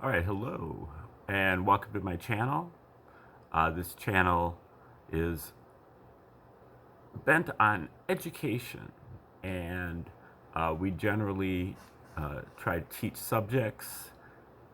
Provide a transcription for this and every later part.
All right, hello, and welcome to my channel. This channel is bent on education, and we generally try to teach subjects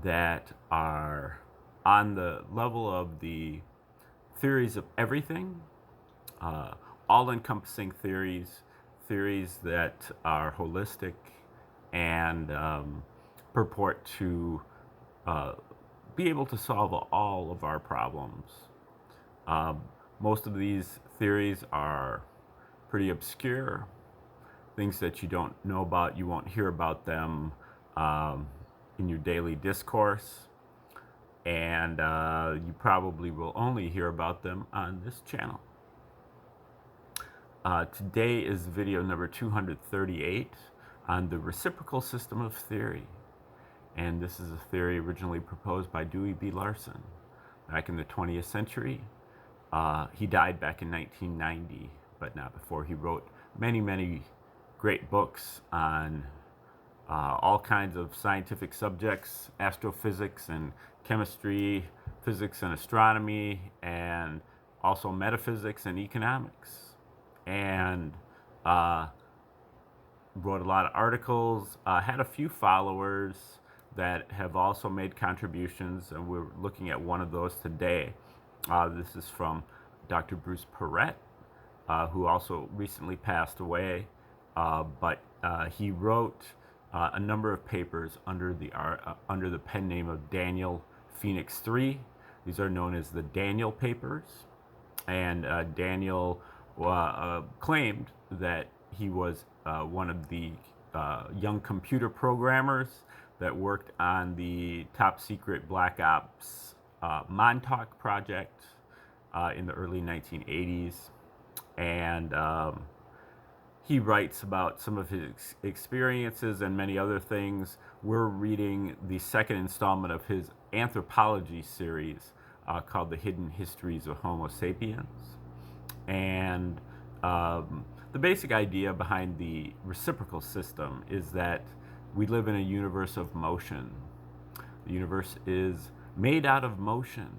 that are on the level of the theories of everything, uh, all-encompassing theories that are holistic and purport to uh, be able to solve all of our problems. Um, Most of these theories are pretty obscure, things that you don't know about. You won't hear about them um, in your daily discourse, and you probably will only hear about them on this channel. Today is video number 238 on the reciprocal system of theory. And this is a theory originally proposed by Dewey B. Larson back in the 20th century. He died back in 1990, but not before. He wrote many great books on all kinds of scientific subjects, astrophysics and chemistry, physics and astronomy, and also metaphysics and economics. And wrote a lot of articles, had a few followers that have also made contributions, and we're looking at one of those today. This is from Dr. Bruce Perrett, who also recently passed away, but he wrote a number of papers under the pen name of Daniel Phoenix III. These are known as the Daniel Papers, and Daniel claimed that he was one of the young computer programmers that worked on the top secret Black Ops Montauk project in the early 1980s. And he writes about some of his experiences and many other things. We're reading the second installment of his anthropology series called The Hidden Histories of Homo Sapiens. And the basic idea behind the reciprocal system is that we live in a universe of motion. The universe is made out of motion,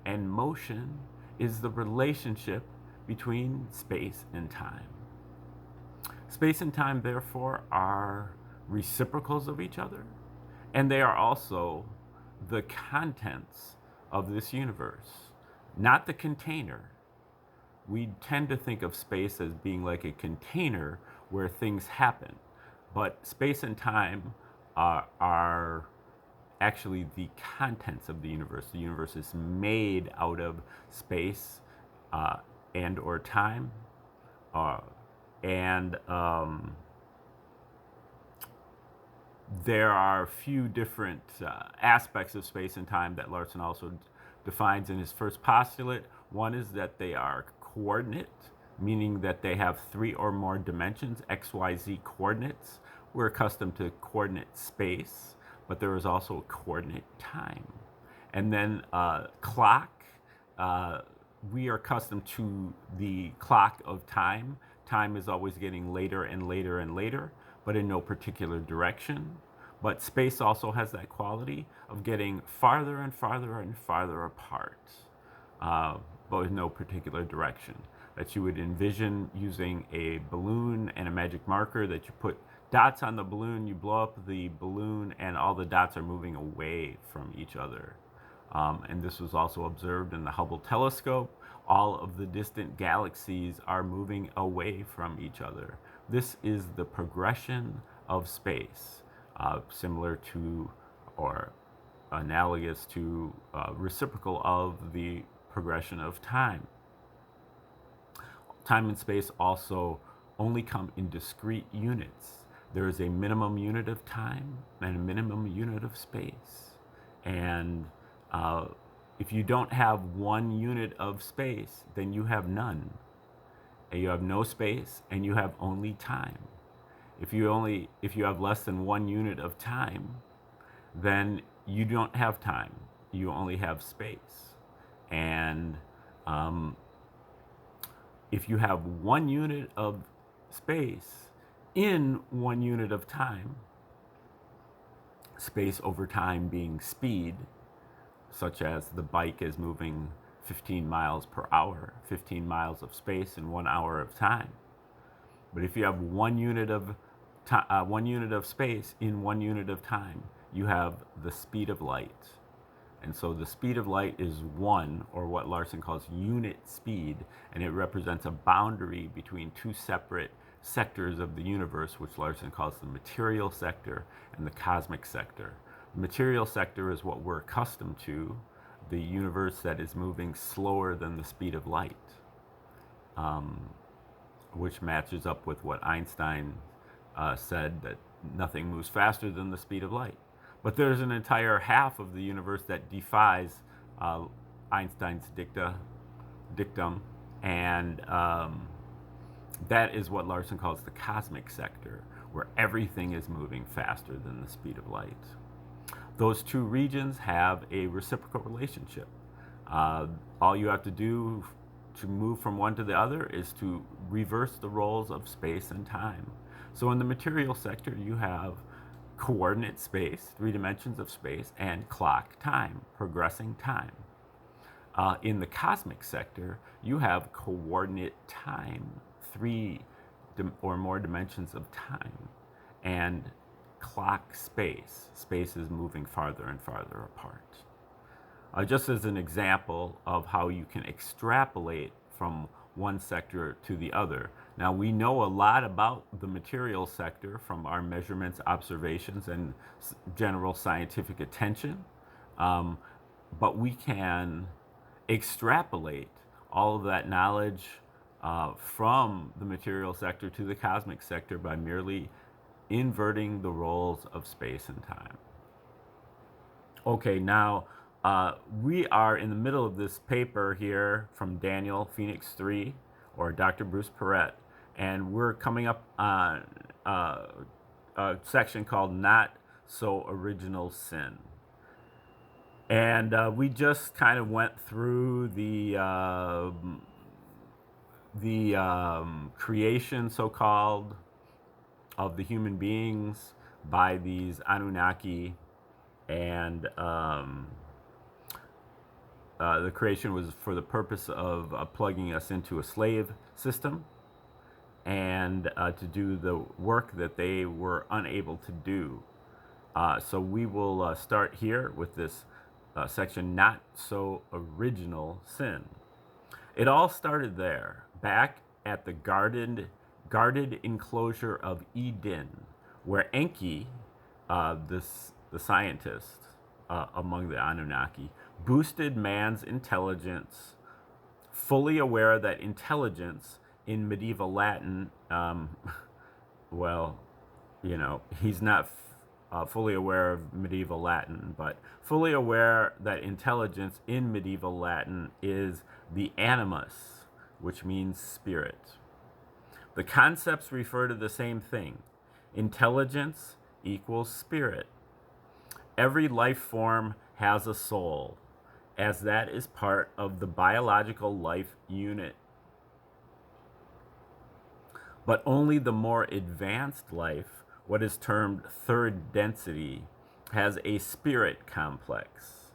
and motion is the relationship between space and time. Space and time, therefore, are reciprocals of each other, and they are also the contents of this universe, not the container. We tend to think of space as being like a container where things happen, but space and time are actually the contents of the universe. The universe is made out of space and or time, and there are a few different aspects of space and time that Larson also defines in his first postulate. One is that they are coordinate, meaning that they have 3 or more dimensions, x, y, z coordinates. We're accustomed to coordinate space, but there is also a coordinate time. And then clock, we are accustomed to the clock of time. Time is always getting later and later and later, but in no particular direction. But space also has that quality of getting farther and farther and farther apart, but with no particular direction. That you would envision using a balloon and a magic marker, that you put dots on the balloon, you blow up the balloon, and all the dots are moving away from each other. And this was also observed in the Hubble telescope. All of the distant galaxies are moving away from each other. This is the progression of space, similar to or analogous to reciprocal of the progression of time. Time and space also only come in discrete units. There is a minimum unit of time and a minimum unit of space. And if you don't have one unit of space, then you have none. And you have no space, and you have only time. If you have less than one unit of time, then you don't have time. You only have space. And if you have one unit of space in one unit of time, space over time being speed, such as the bike is moving 15 miles per hour, 15 miles of space in 1 hour of time. But if you have 1 unit of space in 1 unit of time, you have the speed of light. And so the speed of light is one, or what Larson calls unit speed, and it represents a boundary between two separate sectors of the universe, which Larson calls the material sector and the cosmic sector. The material sector is what we're accustomed to, the universe that is moving slower than the speed of light, which matches up with what Einstein said, that nothing moves faster than the speed of light. But there's an entire half of the universe that defies Einstein's dictum, and that is what Larson calls the cosmic sector, where everything is moving faster than the speed of light. Those two regions have a reciprocal relationship. All you have to do to move from one to the other is to reverse the roles of space and time. So in the material sector, you have coordinate space, 3 dimensions of space, and clock time, progressing time. In the cosmic sector, you have coordinate time, 3 or more dimensions of time, and clock space. Space is moving farther and farther apart. Just as an example of how you can extrapolate from one sector to the other. Now, we know a lot about the material sector from our measurements, observations, and general scientific attention, but we can extrapolate all of that knowledge from the material sector to the cosmic sector by merely inverting the roles of space and time. Okay, now we are in the middle of this paper here from Daniel Phoenix 3, or Dr. Bruce Perret, and we're coming up on a section called Not So Original Sin. And we just kind of went through the creation, so-called, of the human beings by these Anunnaki, and the creation was for the purpose of plugging us into a slave system and to do the work that they were unable to do. So we will start here with this section, Not So Original Sin. It all started there, back at the guarded enclosure of Eden, where Enki, the scientist among the Anunnaki, boosted man's intelligence, fully aware that intelligence in medieval Latin, well, you know, he's not fully aware of medieval Latin, but fully aware that intelligence in medieval Latin is the animus, which means spirit. The concepts refer to the same thing. Intelligence equals spirit. Every life form has a soul, as that is part of the biological life unit. But only the more advanced life, what is termed third density, has a spirit complex.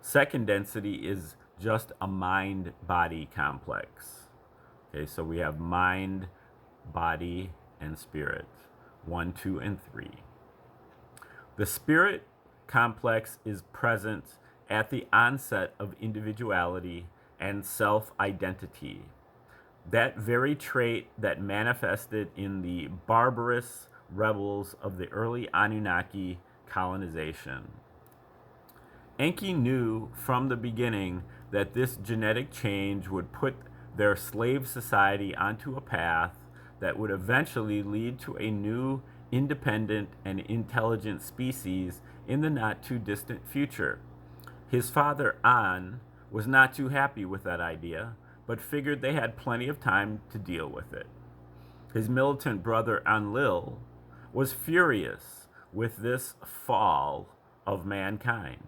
Second density is just a mind-body complex. Okay, so we have mind, body, and spirit. 1, 2, and 3. The spirit complex is present at the onset of individuality and self-identity. That very trait that manifested in the barbarous rebels of the early Anunnaki colonization. Enki knew from the beginning that this genetic change would put their slave society onto a path that would eventually lead to a new, independent, and intelligent species in the not-too-distant future. His father, An, was not too happy with that idea, but figured they had plenty of time to deal with it. His militant brother, Enlil, was furious with this fall of mankind,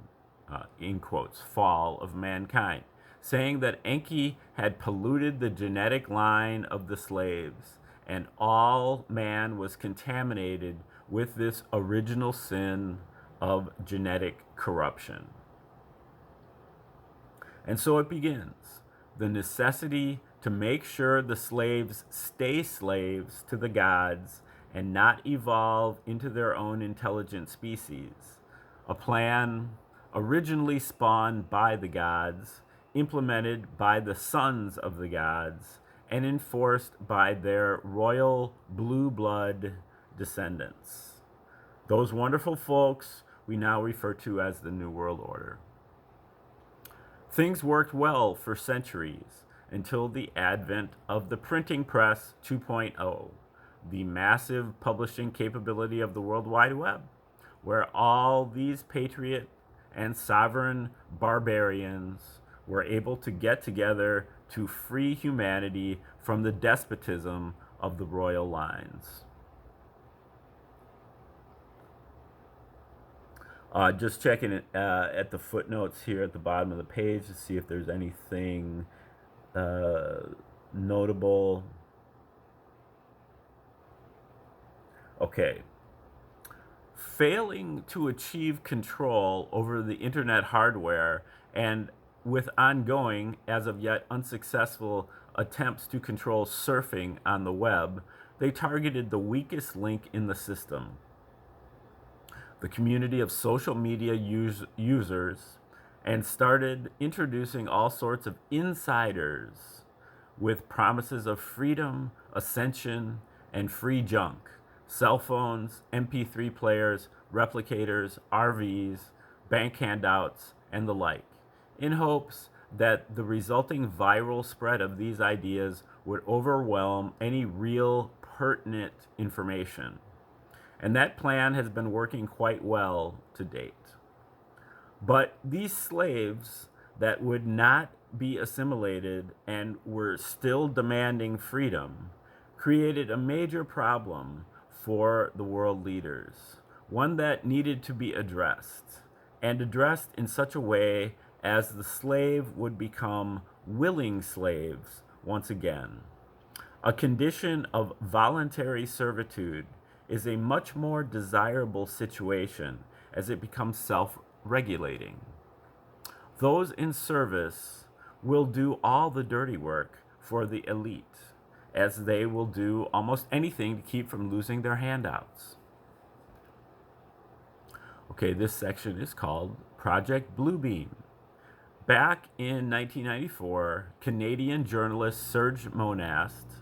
in quotes, fall of mankind, saying that Enki had polluted the genetic line of the slaves, and all man was contaminated with this original sin of genetic corruption. And so it begins, the necessity to make sure the slaves stay slaves to the gods and not evolve into their own intelligent species. A plan originally spawned by the gods, implemented by the sons of the gods, and enforced by their royal blue blood descendants. Those wonderful folks we now refer to as the New World Order. Things worked well for centuries until the advent of the printing press 2.0, the massive publishing capability of the World Wide Web, where all these patriot and sovereign barbarians were able to get together to free humanity from the despotism of the royal lines. Just checking it, at the footnotes here at the bottom of the page to see if there's anything notable. Okay. Failing to achieve control over the internet hardware and with ongoing, as of yet unsuccessful, attempts to control surfing on the web, they targeted the weakest link in the system. The community of social media users, and started introducing all sorts of insiders with promises of freedom, ascension, and free junk. Cell phones, MP3 players, replicators, RVs, bank handouts, and the like, in hopes that the resulting viral spread of these ideas would overwhelm any real pertinent information. And that plan has been working quite well to date. But these slaves that would not be assimilated and were still demanding freedom created a major problem for the world leaders, one that needed to be addressed, and addressed in such a way as the slave would become willing slaves once again. A condition of voluntary servitude is a much more desirable situation as it becomes self-regulating. Those in service will do all the dirty work for the elite, as they will do almost anything to keep from losing their handouts. Okay, this section is called Project Bluebeam. Back in 1994, Canadian journalist Serge Monast,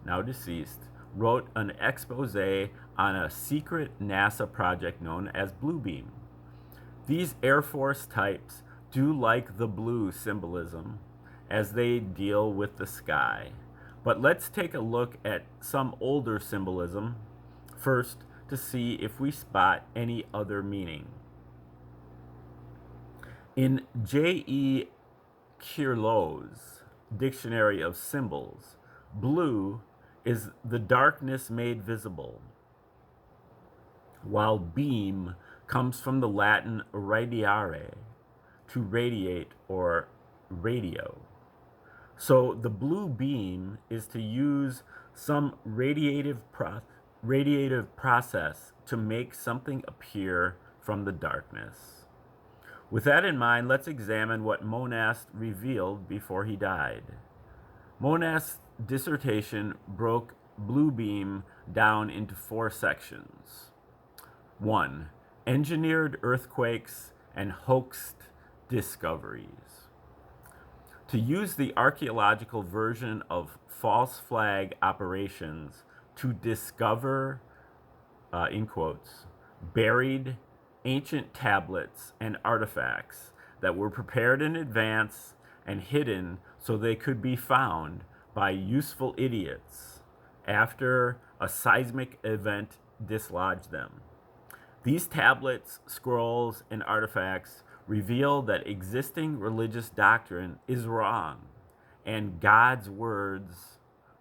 now deceased, wrote an expose on a secret NASA project known as Bluebeam. These Air Force types do like the blue symbolism as they deal with the sky. But let's take a look at some older symbolism first to see if we spot any other meaning. In J.E. Kirlo's Dictionary of Symbols, blue is the darkness made visible, while beam comes from the Latin radiare, to radiate or radio. So the blue beam is to use some radiative process to make something appear from the darkness. With that in mind, let's examine what Monast revealed before he died. Monast's dissertation broke Bluebeam down into 4 sections. 1. Engineered earthquakes and hoaxed discoveries. To use the archaeological version of false flag operations to discover, in quotes, buried ancient tablets and artifacts that were prepared in advance and hidden so they could be found by useful idiots after a seismic event dislodged them. These tablets, scrolls, and artifacts reveal that existing religious doctrine is wrong and God's words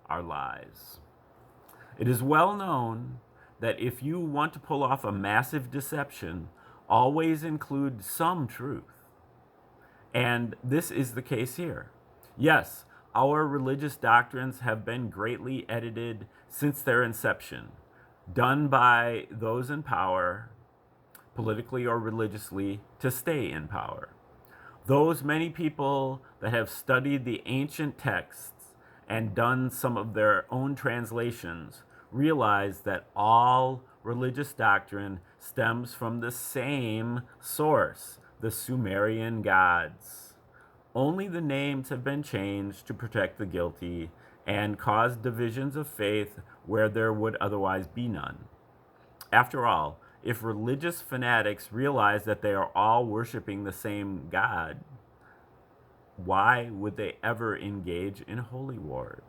are lies. It is well known that if you want to pull off a massive deception, always include some truth. And this is the case here. Yes, our religious doctrines have been greatly edited since their inception, done by those in power, politically or religiously, to stay in power. Those many people that have studied the ancient texts and done some of their own translations realize that all religious doctrine stems from the same source, the Sumerian gods. Only the names have been changed to protect the guilty and cause divisions of faith where there would otherwise be none. After all, if religious fanatics realize that they are all worshiping the same God, why would they ever engage in holy wars?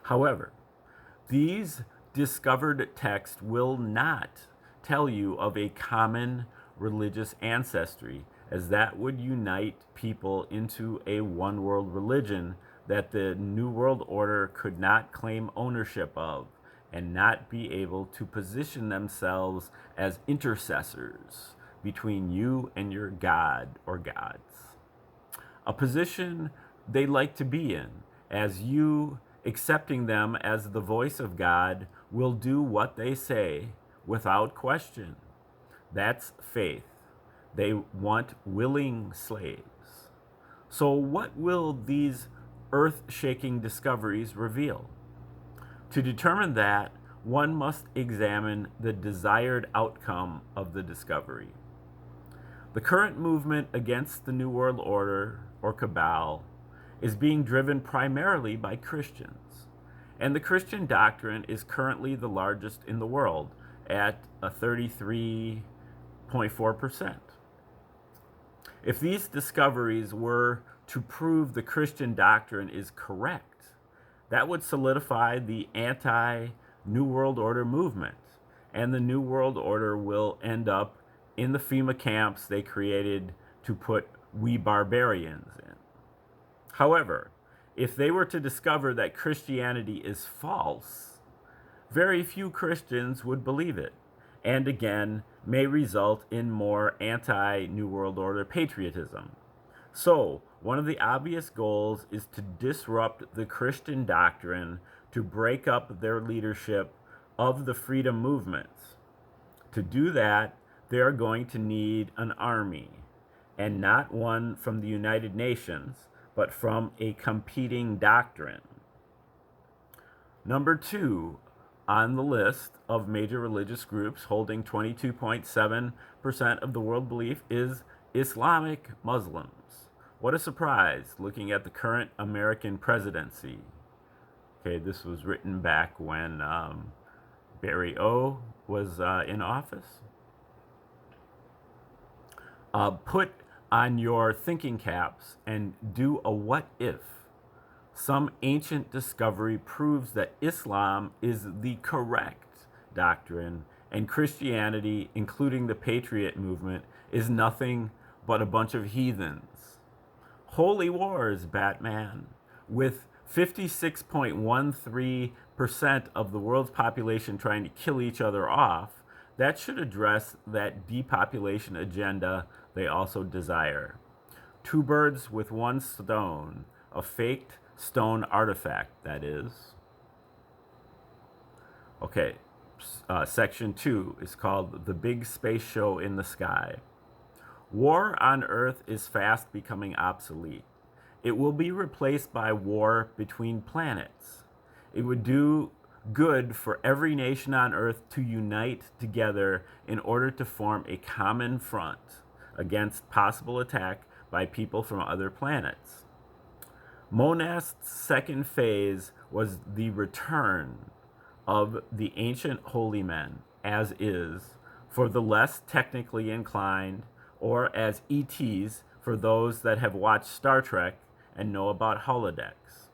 However, these discovered texts will not tell you of a common religious ancestry, as that would unite people into a one world religion that the New World Order could not claim ownership of and not be able to position themselves as intercessors between you and your God or gods. A position they like to be in, as you accepting them as the voice of God will do what they say without question. That's faith. They want willing slaves. So, what will these earth shaking discoveries reveal? To determine that, one must examine the desired outcome of the discovery. The current movement against the New World Order, or Cabal, is being driven primarily by Christians. And the Christian doctrine is currently the largest in the world at a 33.4%. If these discoveries were to prove the Christian doctrine is correct, that would solidify the anti New World Order movement, and the New World Order will end up in the FEMA camps they created to put we barbarians in. However, if they were to discover that Christianity is false, very few Christians would believe it, and again may result in more anti New World Order patriotism. So, one of the obvious goals is to disrupt the Christian doctrine to break up their leadership of the freedom movements. To do that, they are going to need an army, and not one from the United Nations, but from a competing doctrine. Number 2 on the list of major religious groups holding 22.7% of the world belief is Islamic Muslims. What a surprise, looking at the current American presidency. Okay, this was written back when Barry O was in office. Put on your thinking caps and do a what if. Some ancient discovery proves that Islam is the correct doctrine and Christianity, including the Patriot movement, is nothing but a bunch of heathens. Holy wars, Batman. With 56.13% of the world's population trying to kill each other off, that should address that depopulation agenda they also desire. Two birds with one stone, a faked stone artifact, that is. Okay, section 2 is called The Big Space Show in the Sky. War on Earth is fast becoming obsolete. It will be replaced by war between planets. It would do good for every nation on Earth to unite together in order to form a common front against possible attack by people from other planets. Monast's second phase was the return of the ancient holy men, as is, for the less technically inclined, or as ETs for those that have watched Star Trek and know about holodecks.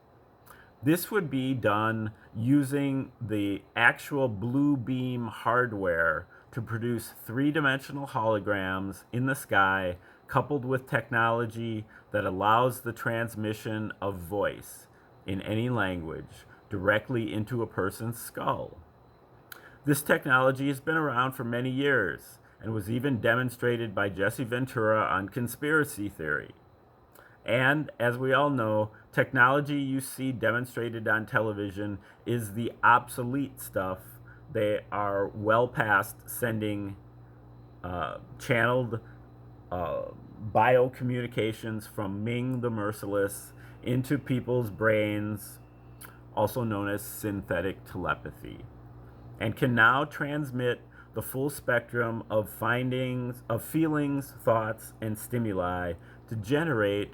This would be done using the actual blue beam hardware to produce three-dimensional holograms in the sky, coupled with technology that allows the transmission of voice in any language directly into a person's skull. This technology has been around for many years and was even demonstrated by Jesse Ventura on Conspiracy Theory. And as we all know, technology you see demonstrated on television is the obsolete stuff. They are well past sending channeled uh, biocommunications from Ming the Merciless into people's brains, also known as synthetic telepathy, and can now transmit the full spectrum of findings, of feelings, thoughts, and stimuli to generate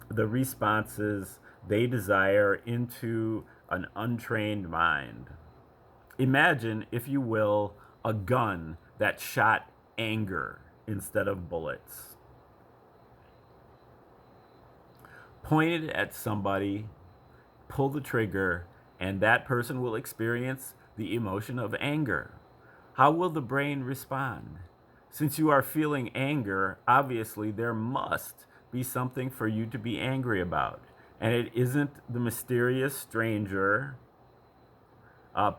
the responses they desire into an untrained mind. Imagine, if you will, a gun that shot anger instead of bullets. Point it at somebody, pull the trigger, and that person will experience the emotion of anger. How will the brain respond? Since you are feeling anger, obviously there must be something for you to be angry about. And it isn't the mysterious stranger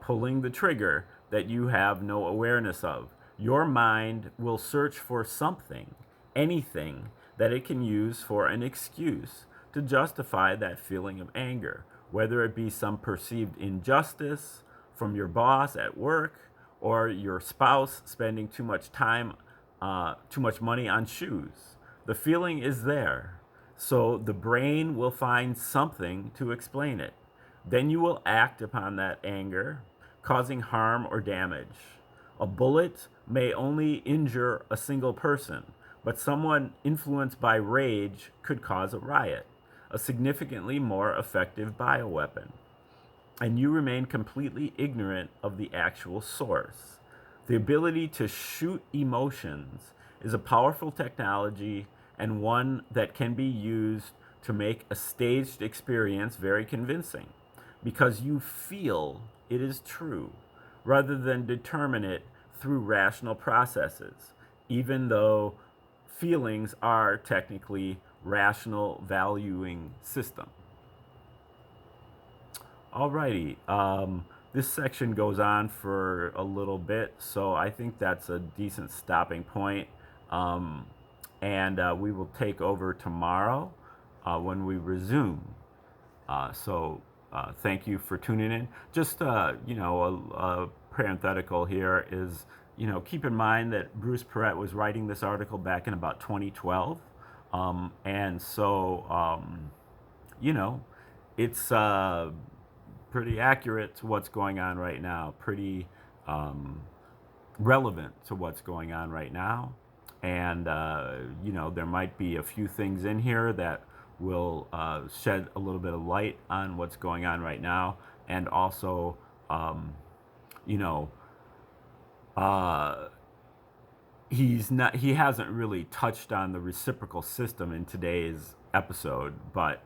pulling the trigger that you have no awareness of. Your mind will search for something, anything, that it can use for an excuse to justify that feeling of anger, whether it be some perceived injustice from your boss at work or your spouse spending too much money on shoes. The feeling is there. So the brain will find something to explain it. Then you will act upon that anger, causing harm or damage. A bullet may only injure a single person, but someone influenced by rage could cause a riot, a significantly more effective bioweapon. And you remain completely ignorant of the actual source. The ability to shoot emotions is a powerful technology and one that can be used to make a staged experience very convincing because you feel it is true rather than determine it through rational processes, even though feelings are technically rational valuing system. Alrighty, this section goes on for a little bit, so I think that's a decent stopping point. And we will take over tomorrow when we resume. Thank you for tuning in. Just a parenthetical here is, keep in mind that Bruce Perret was writing this article back in about 2012, and so it's pretty accurate to what's going on right now, pretty relevant to what's going on right now. And, there might be a few things in here that will shed a little bit of light on what's going on right now. And also, you know, uh, he hasn't really touched on the reciprocal system in today's episode, but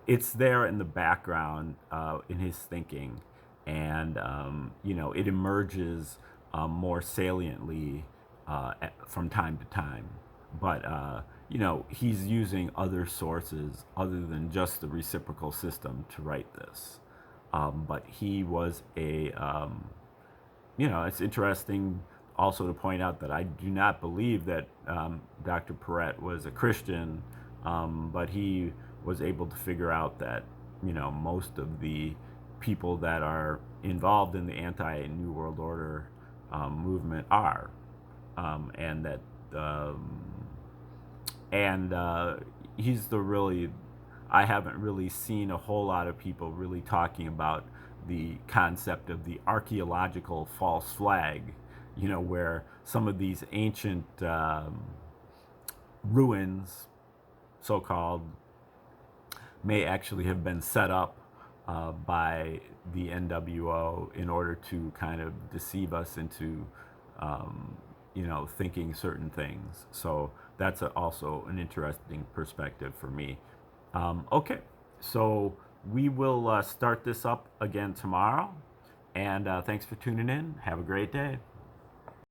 it's there in the background in his thinking, and it emerges more saliently from time to time. But he's using other sources other than just the reciprocal system to write this. But he was it's interesting also to point out that I do not believe that Dr. Perret was a Christian, but he was able to figure out that most of the people that are involved in the anti-New World Order movement are, and that he's the really, I haven't really seen a whole lot of people really talking about the concept of the archaeological false flag, where some of these ancient ruins, so-called, may actually have been set up by the NWO in order to kind of deceive us into, thinking certain things. So that's also an interesting perspective for me. Okay, so we will start this up again tomorrow. And thanks for tuning in. Have a great day.